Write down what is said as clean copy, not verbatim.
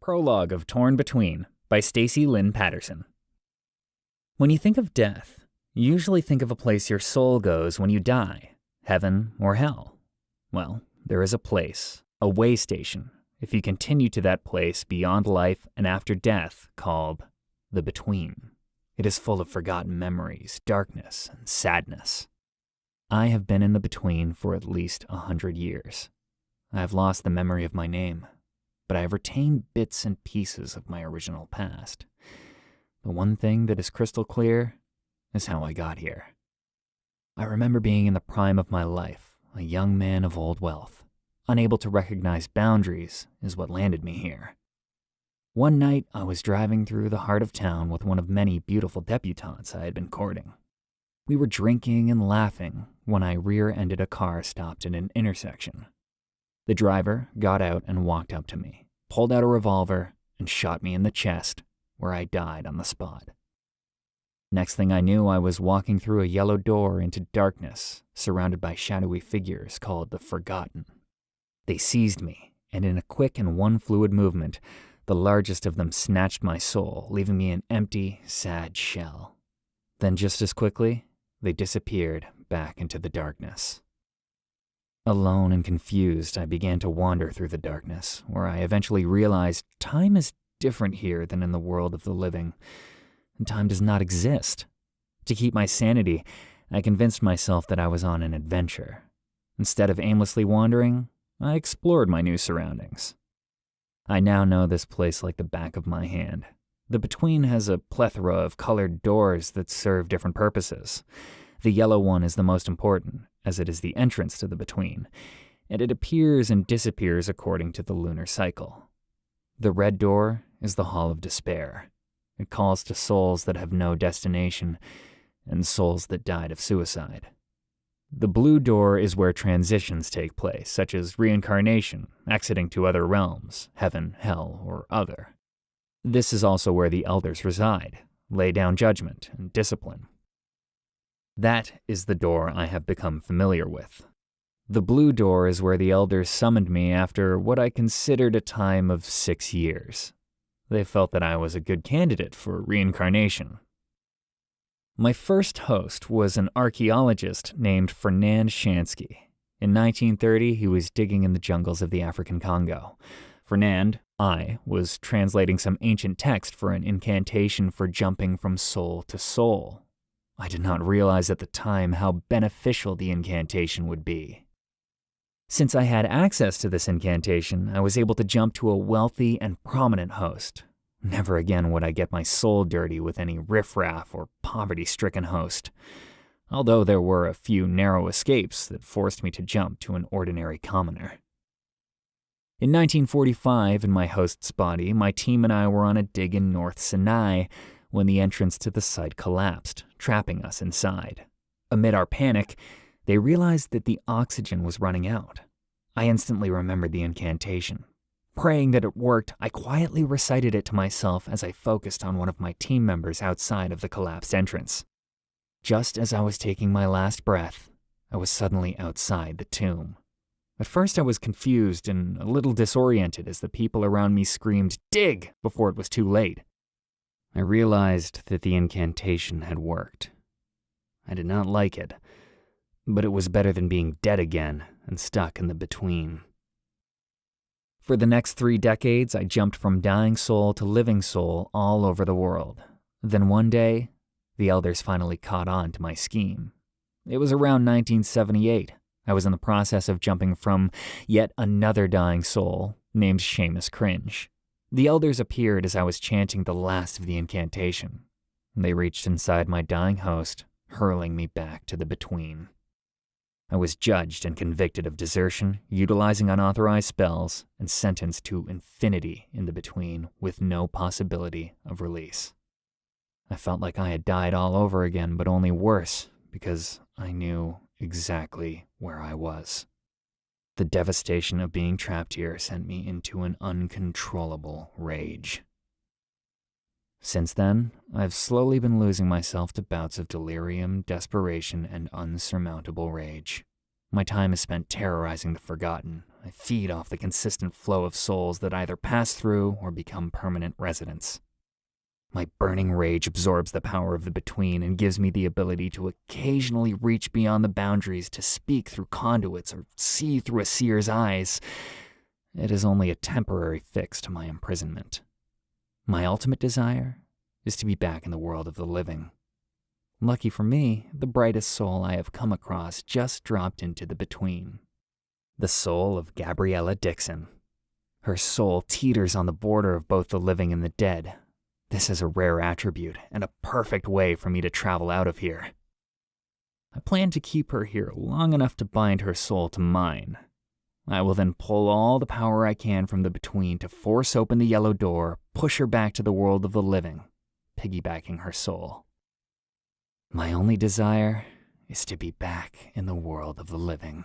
Prologue of Torn Between by Stacey Lynn Patterson. When you think of death, you usually think of a place your soul goes when you die, heaven or hell. Well, there is a place, a way station, if you continue to that place beyond life and after death, called the Between. It is full of forgotten memories, darkness, and sadness. I have been in the Between for at least 100 years. I have lost the memory of my name, but I have retained bits and pieces of my original past. The one thing that is crystal clear is how I got here. I remember being in the prime of my life, a young man of old wealth. Unable to recognize boundaries is what landed me here. One night, I was driving through the heart of town with one of many beautiful debutantes I had been courting. We were drinking and laughing when I rear-ended a car stopped at an intersection. The driver got out and walked up to me, pulled out a revolver, and shot me in the chest, where I died on the spot. Next thing I knew, I was walking through a yellow door into darkness, surrounded by shadowy figures called the Forgotten. They seized me, and in a quick and one-fluid movement, the largest of them snatched my soul, leaving me an empty, sad shell. Then just as quickly, they disappeared back into the darkness. Alone and confused, I began to wander through the darkness, where I eventually realized time is different here than in the world of the living, and time does not exist. To keep my sanity, I convinced myself that I was on an adventure. Instead of aimlessly wandering, I explored my new surroundings. I now know this place like the back of my hand. The Between has a plethora of colored doors that serve different purposes. The yellow one is the most important, as it is the entrance to the Between, and it appears and disappears according to the lunar cycle. The red door is the Hall of Despair. It calls to souls that have no destination, and souls that died of suicide. The blue door is where transitions take place, such as reincarnation, exiting to other realms, heaven, hell, or other. This is also where the elders reside, lay down judgment and discipline. That is the door I have become familiar with. The blue door is where the elders summoned me after what I considered a time of 6 years. They felt that I was a good candidate for reincarnation. My first host was an archaeologist named Fernand Shansky. In 1930, he was digging in the jungles of the African Congo. Fernand, I, was translating some ancient text for an incantation for jumping from soul to soul. I did not realize at the time how beneficial the incantation would be. Since I had access to this incantation, I was able to jump to a wealthy and prominent host. Never again would I get my soul dirty with any riffraff or poverty-stricken host, although there were a few narrow escapes that forced me to jump to an ordinary commoner. In 1945, in my host's body, my team and I were on a dig in North Sinai when the entrance to the site collapsed, trapping us inside. Amid our panic, they realized that the oxygen was running out. I instantly remembered the incantation. Praying that it worked, I quietly recited it to myself as I focused on one of my team members outside of the collapsed entrance. Just as I was taking my last breath, I was suddenly outside the tomb. At first I was confused and a little disoriented as the people around me screamed, "Dig!" before it was too late. I realized that the incantation had worked. I did not like it, but it was better than being dead again and stuck in the Between. For the next 3 decades, I jumped from dying soul to living soul all over the world. Then one day, the elders finally caught on to my scheme. It was around 1978. I was in the process of jumping from yet another dying soul named Seamus Cringe. The elders appeared as I was chanting the last of the incantation. They reached inside my dying host, hurling me back to the Between. I was judged and convicted of desertion, utilizing unauthorized spells, and sentenced to infinity in the Between with no possibility of release. I felt like I had died all over again, but only worse, because I knew exactly where I was. The devastation of being trapped here sent me into an uncontrollable rage. Since then, I've slowly been losing myself to bouts of delirium, desperation, and unsurmountable rage. My time is spent terrorizing the forgotten. I feed off the consistent flow of souls that either pass through or become permanent residents. My burning rage absorbs the power of the between and gives me the ability to occasionally reach beyond the boundaries to speak through conduits or see through a seer's eyes. It is only a temporary fix to my imprisonment. My ultimate desire is to be back in the world of the living. Lucky for me, the brightest soul I have come across just dropped into the between. The soul of Gabriella Dixon. Her soul teeters on the border of both the living and the dead. This is a rare attribute and a perfect way for me to travel out of here. I plan to keep her here long enough to bind her soul to mine. I will then pull all the power I can from the between to force open the yellow door, push her back to the world of the living, piggybacking her soul. My only desire is to be back in the world of the living.